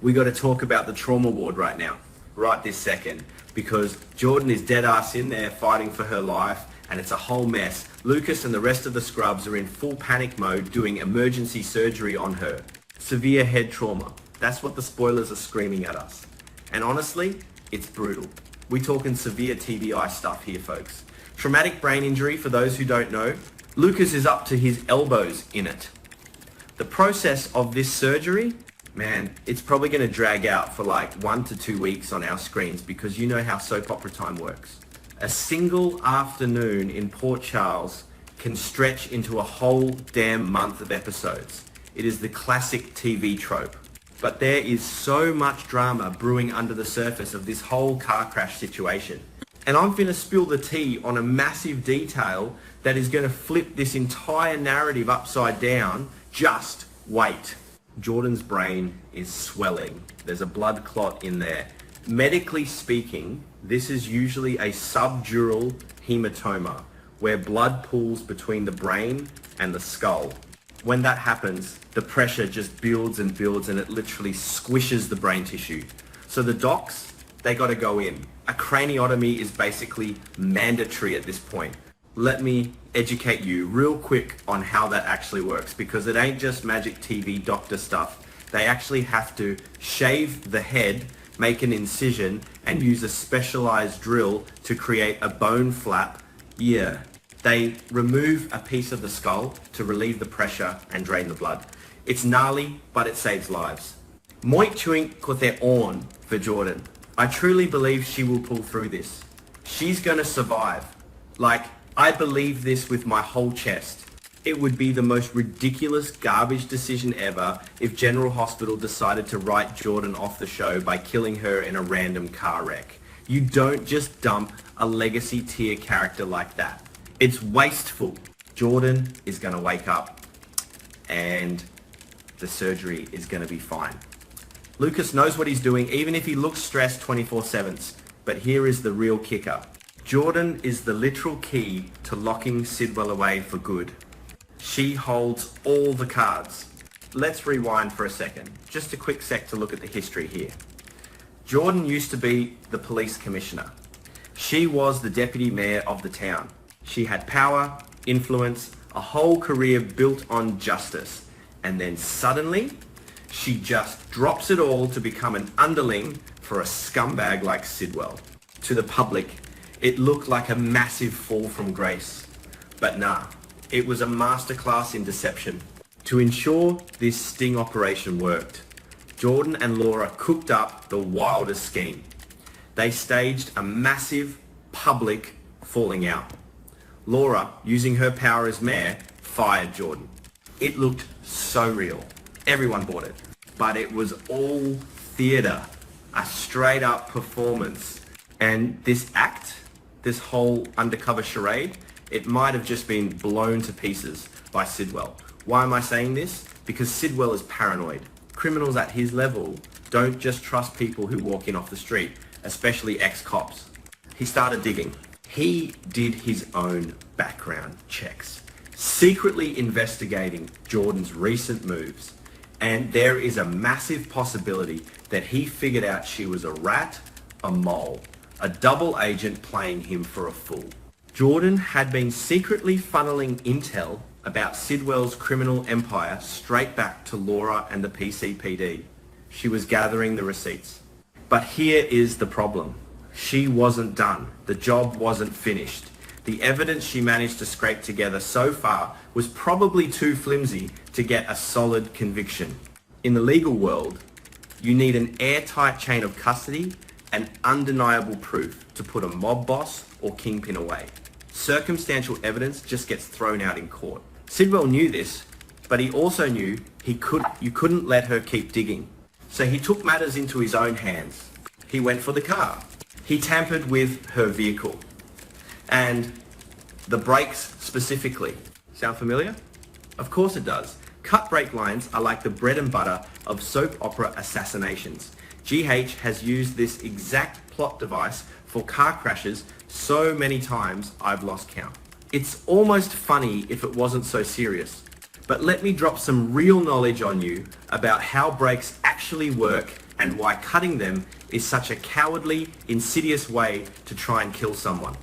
we got to talk about the trauma ward right now, right this second, because Jordan is dead ass in there fighting for her life, and it's a whole mess. Lucas and the rest of the scrubs are in full panic mode doing emergency surgery on her. Severe head trauma. That's what the spoilers are screaming at us. And honestly, it's brutal. We're talking severe TBI stuff here, folks. Traumatic brain injury, for those who don't know, Lucas is up to his elbows in it. The process of this surgery, man, it's probably going to drag out for like 1 to 2 weeks on our screens, because you know how soap opera time works. A single afternoon in Port Charles can stretch into a whole damn month of episodes. It is the classic TV trope. But there is so much drama brewing under the surface of this whole car crash situation. And I'm going to spill the tea on a massive detail that is going to flip this entire narrative upside down. Just wait. Jordan's brain is swelling. There's a blood clot in there. Medically speaking, this is usually a subdural hematoma, where blood pools between the brain and the skull. When that happens, the pressure just builds and builds, and it literally squishes the brain tissue. So the docs, they got to go in. A craniotomy is basically mandatory at this point. Let me educate you real quick on how that actually works, because it ain't just magic TV doctor stuff. They actually have to shave the head, make an incision, and use a specialized drill to create a bone flap. Yeah. They remove a piece of the skull to relieve the pressure and drain the blood. It's gnarly, but it saves lives. Moit chewing kote on for Jordan. I truly believe she will pull through this. She's gonna survive. Like, I believe this with my whole chest. It would be the most ridiculous garbage decision ever if General Hospital decided to write Jordan off the show by killing her in a random car wreck. You don't just dump a legacy tier character like that. It's wasteful. Jordan is going to wake up and the surgery is going to be fine. Lucas knows what he's doing, even if he looks stressed 24/7. But here is the real kicker. Jordan is the literal key to locking Sidwell away for good. She holds all the cards. Let's rewind for a second. Just a quick sec to look at the history here. Jordan used to be the police commissioner. She was the deputy mayor of the town. She had power, influence, a whole career built on justice. And then suddenly, she just drops it all to become an underling for a scumbag like Sidwell. To the public, it looked like a massive fall from grace. But nah, it was a masterclass in deception. To ensure this sting operation worked, Jordan and Laura cooked up the wildest scheme. They staged a massive public falling out. Laura, using her power as mayor, fired Jordan. It looked so real. Everyone bought it. But it was all theatre, a straight up performance. And this act, this whole undercover charade, it might have just been blown to pieces by Sidwell. Why am I saying this? Because Sidwell is paranoid. Criminals at his level don't just trust people who walk in off the street, especially ex-cops. He started digging. He did his own background checks, secretly investigating Jordan's recent moves. And there is a massive possibility that he figured out she was a rat, a mole, a double agent playing him for a fool. Jordan had been secretly funneling intel about Sidwell's criminal empire straight back to Laura and the PCPD. She was gathering the receipts. But here is the problem. She wasn't done. The job wasn't finished. The evidence she managed to scrape together so far was probably too flimsy to get a solid conviction. In the legal world, you need an airtight chain of custody and undeniable proof to put a mob boss or kingpin away. Circumstantial evidence just gets thrown out in court. Sidwell knew this, but he also knew you couldn't let her keep digging. So he took matters into his own hands. He went for the car. He tampered with her vehicle. And the brakes specifically. Sound familiar? Of course it does. Cut brake lines are like the bread and butter of soap opera assassinations. GH has used this exact plot device for car crashes so many times I've lost count. It's almost funny if it wasn't so serious. But let me drop some real knowledge on you about how brakes actually work and why cutting them is such a cowardly, insidious way to try and kill someone.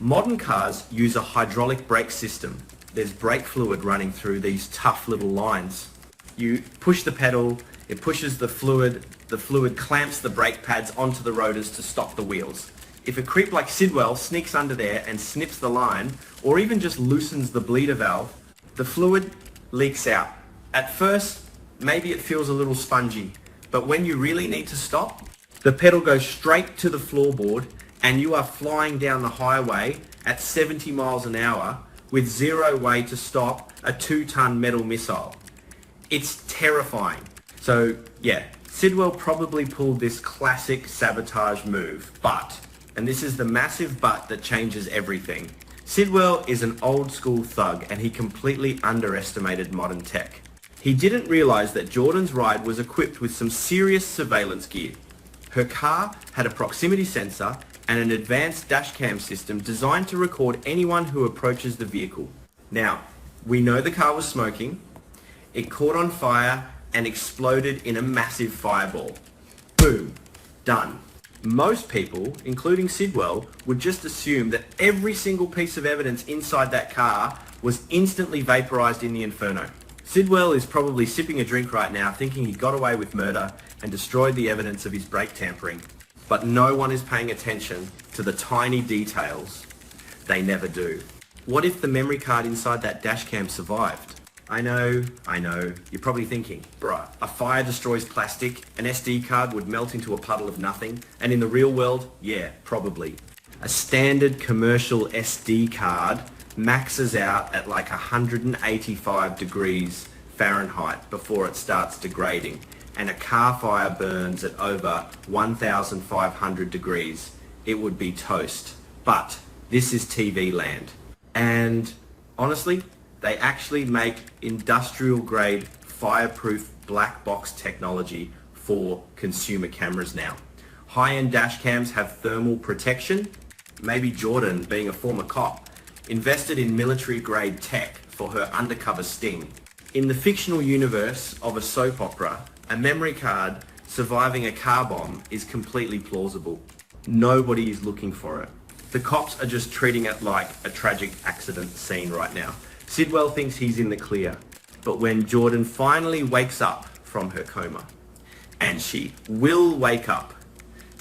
Modern cars use a hydraulic brake system. There's brake fluid running through these tough little lines. You push the pedal, it pushes the fluid clamps the brake pads onto the rotors to stop the wheels. If a creep like Sidwell sneaks under there and snips the line, or even just loosens the bleeder valve, the fluid leaks out. At first, maybe it feels a little spongy, but when you really need to stop, the pedal goes straight to the floorboard and you are flying down the highway at 70 miles an hour with zero way to stop a 2-ton metal missile. It's terrifying. So yeah, Sidwell probably pulled this classic sabotage move, but, and this is the massive but that changes everything, Sidwell is an old school thug and he completely underestimated modern tech. He didn't realise that Jordan's ride was equipped with some serious surveillance gear. Her car had a proximity sensor and an advanced dashcam system designed to record anyone who approaches the vehicle. Now, we know the car was smoking, it caught on fire and exploded in a massive fireball. Boom. Done. Most people, including Sidwell, would just assume that every single piece of evidence inside that car was instantly vaporized in the inferno. Sidwell is probably sipping a drink right now thinking he got away with murder and destroyed the evidence of his brake tampering. But no one is paying attention to the tiny details. They never do. What if the memory card inside that dashcam survived? I know, you're probably thinking, bruh, a fire destroys plastic, an SD card would melt into a puddle of nothing, and in the real world, yeah, probably. A standard commercial SD card maxes out at like 185 degrees Fahrenheit before it starts degrading, and a car fire burns at over 1,500 degrees. It would be toast. But this is TV land. And honestly, they actually make industrial grade fireproof black box technology for consumer cameras now. High-end dash cams have thermal protection. Maybe Jordan, being a former cop, invested in military grade tech for her undercover sting. In the fictional universe of a soap opera, a memory card surviving a car bomb is completely plausible. Nobody is looking for it. The cops are just treating it like a tragic accident scene right now. Sidwell thinks he's in the clear, but when Jordan finally wakes up from her coma, and she will wake up,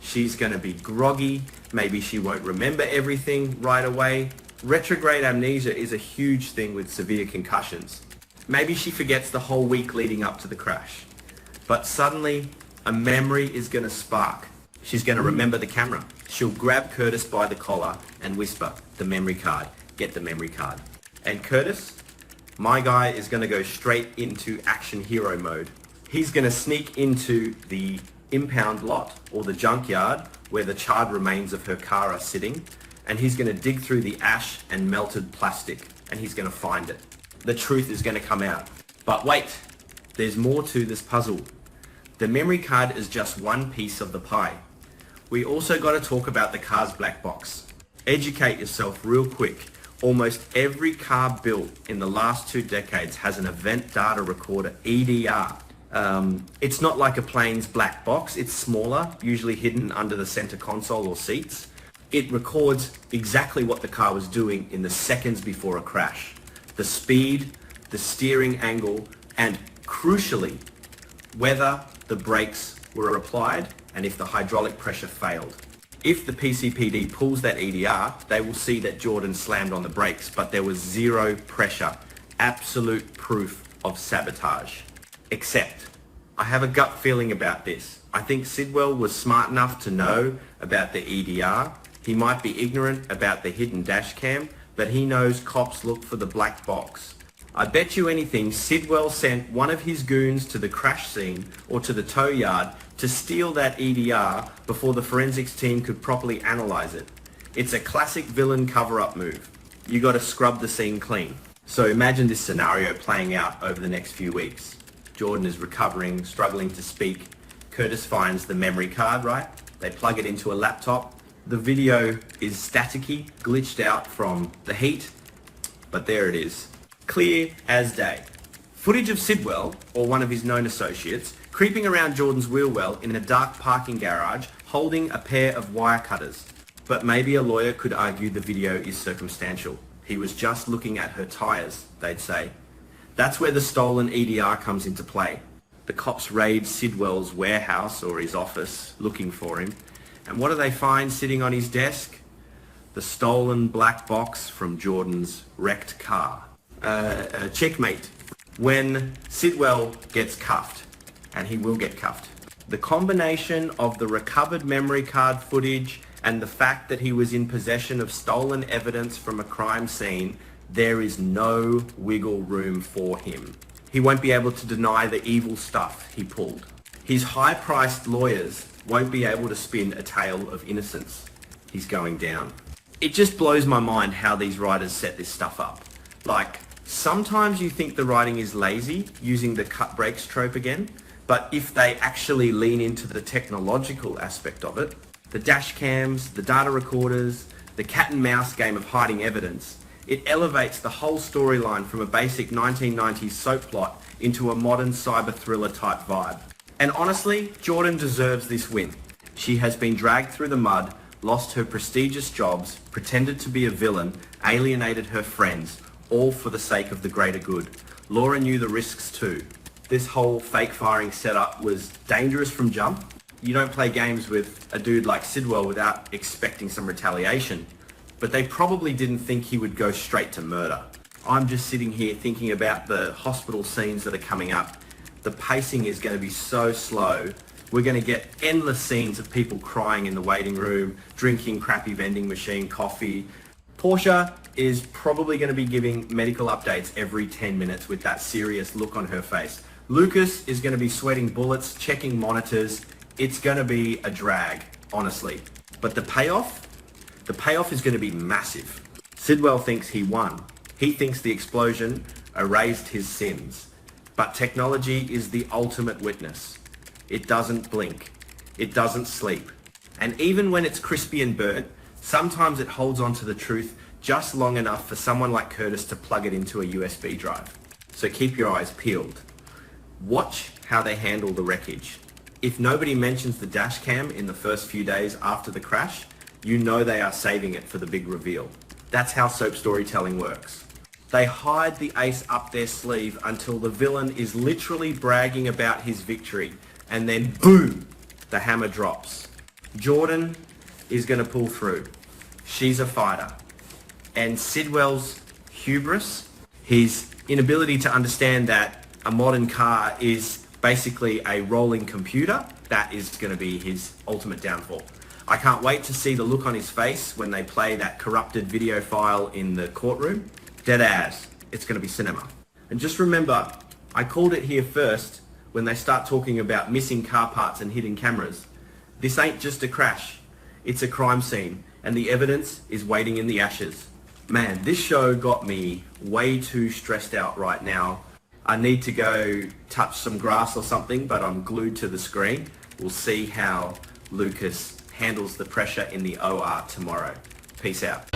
she's going to be groggy, maybe she won't remember everything right away. Retrograde amnesia is a huge thing with severe concussions. Maybe she forgets the whole week leading up to the crash, but suddenly a memory is going to spark. She's going to remember the camera. She'll grab Curtis by the collar and whisper, "The memory card, get the memory card." And Curtis, my guy, is going to go straight into action hero mode. He's going to sneak into the impound lot or the junkyard where the charred remains of her car are sitting, and he's going to dig through the ash and melted plastic, and he's going to find it. The truth is going to come out. But wait, there's more to this puzzle. The memory card is just one piece of the pie. We also got to talk about the car's black box. Educate yourself real quick. Almost every car built in the last 2 decades has an event data recorder, EDR. It's not like a plane's black box. It's smaller, usually hidden under the center console or seats. It records exactly what the car was doing in the seconds before a crash. The speed, the steering angle, and crucially, whether the brakes were applied and if the hydraulic pressure failed. If the PCPD pulls that EDR, they will see that Jordan slammed on the brakes, but there was zero pressure. Absolute proof of sabotage. Except, I have a gut feeling about this. I think Sidwell was smart enough to know about the EDR. He might be ignorant about the hidden dash cam, but he knows cops look for the black box. I bet you anything Sidwell sent one of his goons to the crash scene or to the tow yard to steal that EDR before the forensics team could properly analyze it. It's a classic villain cover-up move. You got to scrub the scene clean. So imagine this scenario playing out over the next few weeks. Jordan is recovering, struggling to speak. Curtis finds the memory card, right? They plug it into a laptop. The video is staticky, glitched out from the heat, but there it is. Clear as day. Footage of Sidwell, or one of his known associates, creeping around Jordan's wheel well in a dark parking garage holding a pair of wire cutters. But maybe a lawyer could argue the video is circumstantial. He was just looking at her tyres, they'd say. That's where the stolen EDR comes into play. The cops raid Sidwell's warehouse or his office looking for him. And what do they find sitting on his desk? The stolen black box from Jordan's wrecked car. Checkmate. When Sidwell gets cuffed, and he will get cuffed, the combination of the recovered memory card footage and the fact that he was in possession of stolen evidence from a crime scene, there is no wiggle room for him. He won't be able to deny the evil stuff he pulled. His high-priced lawyers won't be able to spin a tale of innocence. He's going down. It just blows my mind how these writers set this stuff up. Like, sometimes you think the writing is lazy, using the cut breaks trope again, but if they actually lean into the technological aspect of it, the dash cams, the data recorders, the cat and mouse game of hiding evidence, it elevates the whole storyline from a basic 1990s soap plot into a modern cyber thriller type vibe. And honestly, Jordan deserves this win. She has been dragged through the mud, lost her prestigious jobs, pretended to be a villain, alienated her friends, all for the sake of the greater good. Laura knew the risks too. This whole fake firing setup was dangerous from jump. You don't play games with a dude like Sidwell without expecting some retaliation. But they probably didn't think he would go straight to murder. I'm just sitting here thinking about the hospital scenes that are coming up. The pacing is going to be so slow. We're going to get endless scenes of people crying in the waiting room, drinking crappy vending machine coffee. Portia is probably going to be giving medical updates every 10 minutes with that serious look on her face. Lucas is going to be sweating bullets, checking monitors. It's going to be a drag, honestly. But the payoff is going to be massive. Sidwell thinks he won. He thinks the explosion erased his sins. But technology is the ultimate witness. It doesn't blink. It doesn't sleep. And even when it's crispy and burnt, sometimes it holds on to the truth just long enough for someone like Curtis to plug it into a USB drive. So keep your eyes peeled. Watch how they handle the wreckage. If nobody mentions the dash cam in the first few days after the crash, you know they are saving it for the big reveal. That's how soap storytelling works. They hide the ace up their sleeve until the villain is literally bragging about his victory, and then boom, the hammer drops. Jordan is going to pull through. She's a fighter. And Sidwell's hubris, his inability to understand that a modern car is basically a rolling computer, that is going to be his ultimate downfall. I can't wait to see the look on his face when they play that corrupted video file in the courtroom. Dead ass. It's going to be cinema. And just remember, I called it here first when they start talking about missing car parts and hidden cameras. This ain't just a crash. It's a crime scene, and the evidence is waiting in the ashes. Man, this show got me way too stressed out right now. I need to go touch some grass or something, but I'm glued to the screen. We'll see how Lucas handles the pressure in the OR tomorrow. Peace out.